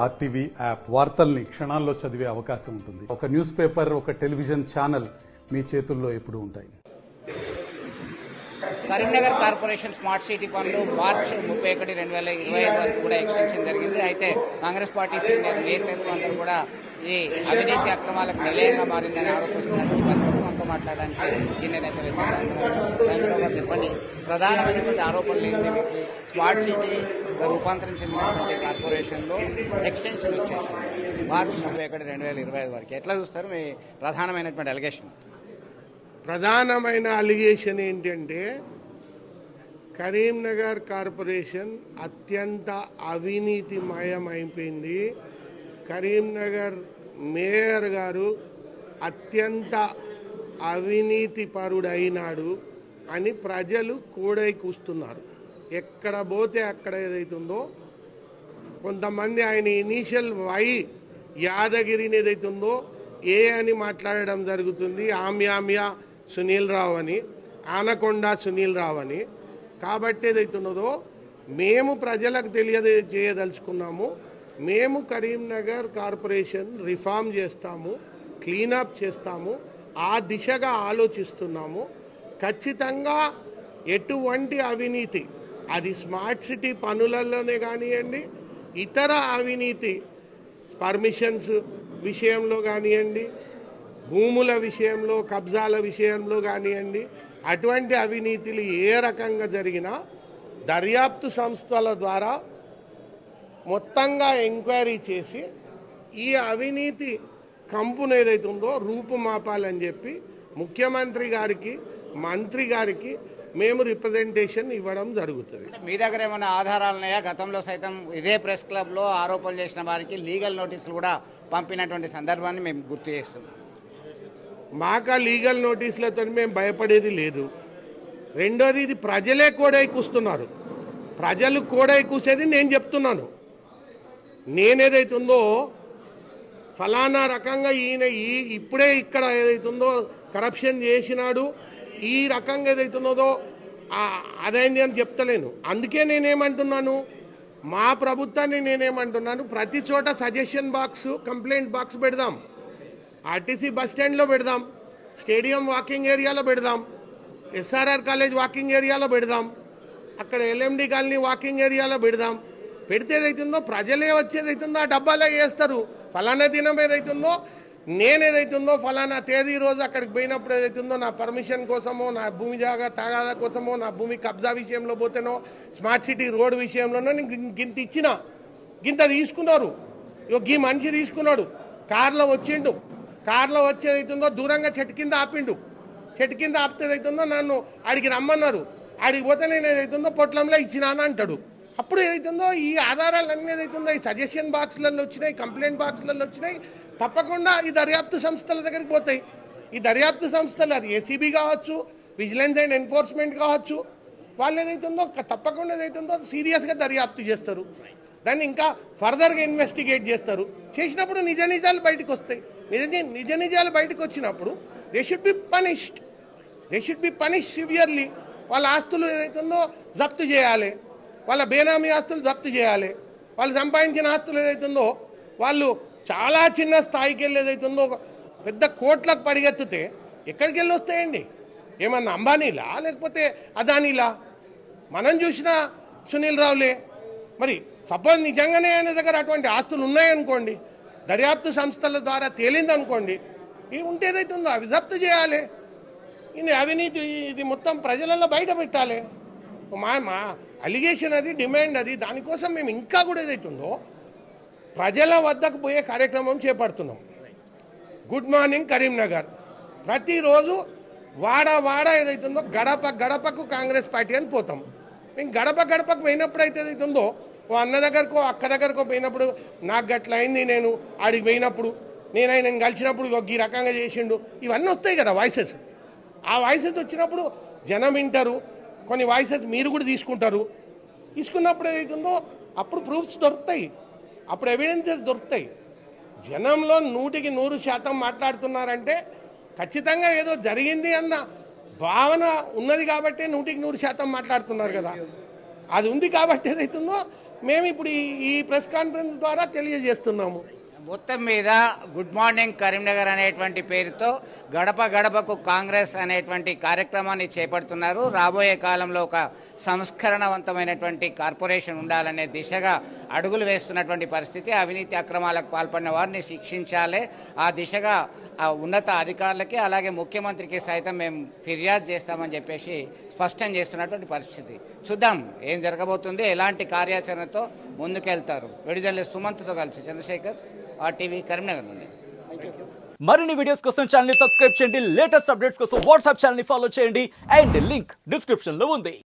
RTV app వార్తల్ని క్షణాల్లో చదివే అవకాశం ఉంటుంది. ఒక న్యూస్ పేపర్, ఒక టెలివిజన్ ఛానల్ మీ చేతుల్లో ఎప్పుడూ ఉంటాయి. కరీంనగర్ కార్పొరేషన్ స్మార్ట్ సిటీ పనులు మార్చి 31, 2025 వరకు కూడా ఎక్స్టెన్షన్ జరిగింది. అయితే కాంగ్రెస్ పార్టీ సీనియర్ నేతలు అందరూ కూడా ఈ అవినీతి అక్రమాలకు నిలయంగా మారిందని ఆరోపిస్తున్నటువంటి పరిస్థితి. మనతో మాట్లాడడానికి సీనియర్ నేతలు వచ్చారు. చెప్పండి, ప్రధానమైనటువంటి ఆరోపణలు ఏంటి? మీకు స్మార్ట్ సిటీ రూపాంతరం చెందినటువంటి కార్పొరేషన్లో ఎక్స్టెన్షన్ వచ్చేసింది మార్చి 31, 2025 వరకు. ఎట్లా చూస్తారు మీ ప్రధానమైనటువంటి అలిగేషన్? ప్రధానమైన అలిగేషన్ ఏంటంటే కరీంనగర్ కార్పొరేషన్ అత్యంత అవినీతిమయమైపోయింది. కరీంనగర్ మేయర్ గారు అత్యంత అవినీతి పరుడైనాడు అని ప్రజలు కూడై కూస్తున్నారు. ఎక్కడ పోతే అక్కడ ఏదైతుందో కొంతమంది ఆయన ఇనీషియల్ యాదగిరిని ఏదైతుందో ఏ అని మాట్లాడడం జరుగుతుంది. ఆమ్యామ్య సునీల్ రావు అని, ఆనకొండ సునీల్ రావు అని. కాబట్టి ఏదైతున్నదో మేము ప్రజలకు చేయదలుచుకున్నాము. మేము కరీంనగర్ కార్పొరేషన్ రిఫార్మ్ చేస్తాము, క్లీనప్ చేస్తాము, ఆ దిశగా ఆలోచిస్తున్నాము. ఖచ్చితంగా ఎటువంటి అవినీతి, అది స్మార్ట్ సిటీ పనులలోనే కానివ్వండి, ఇతర అవినీతి పర్మిషన్స్ విషయంలో కానివ్వండి, భూముల విషయంలో, కబ్జాల విషయంలో కానివ్వండి, అటువంటి అవినీతిలు ఏ రకంగా జరిగినా దర్యాప్తు సంస్థల ద్వారా మొత్తంగా ఎంక్వైరీ చేసి ఈ అవినీతి కంపును ఏదైతుందో రూపుమాపాలని చెప్పి ముఖ్యమంత్రి గారికి, మంత్రి గారికి మేము రిప్రజెంటేషన్ ఇవ్వడం జరుగుతుంది. మీ దగ్గర ఏమైనా ఆధారాలు ఉన్నాయా? గతంలో సైతం ఇదే ప్రెస్ క్లబ్లో ఆరోపణలు చేసిన వారికి లీగల్ నోటీసులు కూడా పంపినటువంటి సందర్భాన్ని మేము గుర్తు చేస్తున్నాం. మాకు లీగల్ నోటీసులతో మేము భయపడేది లేదు. రెండోది, ఇది ప్రజలే కోడై కూస్తున్నారు. ప్రజలు కోడై కూసేది నేను చెప్తున్నాను. నేనేదైతుందో ఫలానా రకంగా ఈయన ఇప్పుడే ఇక్కడ ఏదైతుందో కరప్షన్ చేసినాడు, ఈ రకంగా ఏదైతున్నదో అదైంది అని చెప్తలేను. అందుకే నేనేమంటున్నాను, మా ప్రభుత్వాన్ని నేనేమంటున్నాను, ప్రతి చోట సజెషన్ బాక్స్, కంప్లైంట్ బాక్స్ పెడదాం. ఆర్టీసీ బస్ స్టాండ్లో పెడదాం, స్టేడియం వాకింగ్ ఏరియాలో పెడదాం, ఎస్ఆర్ఆర్ కాలేజ్ వాకింగ్ ఏరియాలో పెడదాం, అక్కడ ఎల్ఎండి కాలనీ వాకింగ్ ఏరియాలో పెడదాం. పెడితే ఏదైతుందో ప్రజలే వచ్చేదైతుందో ఆ డబ్బాలో వేస్తారు. ఫలానా దినం ఏదైతుందో, నేనేదైతుందో ఫలానా తేదీ రోజు అక్కడికి పోయినప్పుడు ఏదైతుందో నా పర్మిషన్ కోసమో, నా భూమి జాగా తాగాదా కోసమో, నా భూమి కబ్జా విషయంలో పోతేనో, స్మార్ట్ సిటీ రోడ్ విషయంలోనో నేను గింత ఇచ్చిన, గింత తీసుకున్నారు. ఈ మనిషి తీసుకున్నాడు, కార్లో వచ్చిండు, కార్లో వచ్చేదైతుందో దూరంగా చెట్టు కింద ఆపిండు, చెట్టు కింద ఆపితేదైతుందో నన్ను ఆడికి రమ్మన్నారు, ఆడికి పోతే నేను ఏదైతుందో పొట్లంలో ఇచ్చినాను అంటాడు. అప్పుడు ఏదైతుందో ఈ ఆధారాలన్నీ ఏదైతుందో ఈ సజెషన్ బాక్స్లలో వచ్చినాయి, కంప్లైంట్ బాక్స్లలో వచ్చినాయి, తప్పకుండా ఈ దర్యాప్తు సంస్థల దగ్గరికి పోతాయి. ఈ దర్యాప్తు సంస్థలు, అది ఏసీబీ కావచ్చు, విజిలెన్స్ అండ్ ఎన్ఫోర్స్మెంట్ కావచ్చు, వాళ్ళు ఏదైతుందో తప్పకుండా ఏదైతుందో సీరియస్గా దర్యాప్తు చేస్తారు. దాన్ని ఇంకా ఫర్దర్గా ఇన్వెస్టిగేట్ చేస్తారు. చేసినప్పుడు నిజ నిజాలు బయటకు వస్తాయి. నిజ నిజాలు బయటకు వచ్చినప్పుడు they should be punish severely. వాళ్ళ ఆస్తులు ఏదైతుందో జప్తు చేయాలి, వాళ్ళ బేనామీ ఆస్తులు జప్తు చేయాలి. వాళ్ళు సంపాదించిన ఆస్తులు ఏదైతుందో వాళ్ళు చాలా చిన్న స్థాయికి వెళ్ళి ఏదైతుందో పెద్ద కోట్లకు పరిగెత్తితే ఎక్కడికి వెళ్ళి వస్తాయండి? ఏమన్నా అంబానీలా లేకపోతే అదానీలా? మనం చూసిన సునీల్ రావులే. మరి సపోజ్ నిజంగానే ఆయన దగ్గర అటువంటి ఆస్తులు ఉన్నాయనుకోండి, దర్యాప్తు సంస్థల ద్వారా తేలిందనుకోండి, ఇవి ఉంటే ఏదైతుందో అవి జప్తు చేయాలి. ఇది అవినీతి, ఇది మొత్తం ప్రజలలో బయట పెట్టాలి. మా అలిగేషన్ అది, డిమాండ్ అది. దానికోసం మేము ఇంకా కూడా ఏదైతుందో ప్రజల వద్దకు పోయే కార్యక్రమం చేపడుతున్నాం. Good morning Karimnagar. ప్రతిరోజు వాడ ఏదైతుందో గడపకు కాంగ్రెస్ పార్టీ అని పోతాం. మేము గడపకు పోయినప్పుడు అయితే ఏదైతుందో ఓ అన్న దగ్గరకో అక్క దగ్గరకో పోయినప్పుడు నాకు గట్ల అయింది, నేను ఆడికి పోయినప్పుడు నేను కలిసినప్పుడు ఈ రకంగా చేసిండు, ఇవన్నీ వస్తాయి కదా వాయిసెస్. ఆ వాయిసెస్ వచ్చినప్పుడు జనం వింటారు. కొన్ని వాయిసెస్ మీరు కూడా తీసుకున్నప్పుడు ఏదైతుందో అప్పుడు ప్రూఫ్స్ దొరుకుతాయి, అప్పుడు ఎవిడెన్సెస్ దొరుకుతాయి. జనంలో 100% మాట్లాడుతున్నారంటే ఖచ్చితంగా ఏదో జరిగింది అన్న భావన ఉన్నది కాబట్టి 100% మాట్లాడుతున్నారు కదా. అది ఉంది కాబట్టి ఏదైతుందో మేము ఇప్పుడు ఈ ప్రెస్ కాన్ఫరెన్స్ ద్వారా తెలియజేస్తున్నాము. మొత్తం మీద గుడ్ మార్నింగ్ కరీంనగర్ అనేటువంటి పేరుతో గడప గడపకు కాంగ్రెస్ అనేటువంటి కార్యక్రమాన్ని చేపడుతున్నారు. రాబోయే కాలంలో ఒక సంస్కరణవంతమైనటువంటి కార్పొరేషన్ ఉండాలనే దిశగా అడుగులు వేస్తున్నటువంటి పరిస్థితి. అవినీతి అక్రమాలకు పాల్పడిన వారిని శిక్షించాలి. ఆ దిశగా ఆ ఉన్నత అధికారులకి అలాగే ముఖ్యమంత్రికి సైతం మేము ఫిర్యాదు చేస్తామని చెప్పేసి స్పష్టం చేస్తున్నటువంటి పరిస్థితి. చూద్దాం ఏం జరగబోతుంది, ఎలాంటి కార్యాచరణతో ముందుకెళ్తారు. విడుదల సుమంత్తో కలిసి చంద్రశేఖర్, RTV కరీంనగర్ నుండి. మరిన్ని వీడియోస్ కోసం ఛానల్ ని సబ్స్క్రైబ్ చేయండి. లేటెస్ట్ అప్డేట్స్ కోసం వాట్సాప్ ఛానల్ ని ఫాలో చేయండి. అండ్ లింక్ డిస్క్రిప్షన్ లో ఉంది.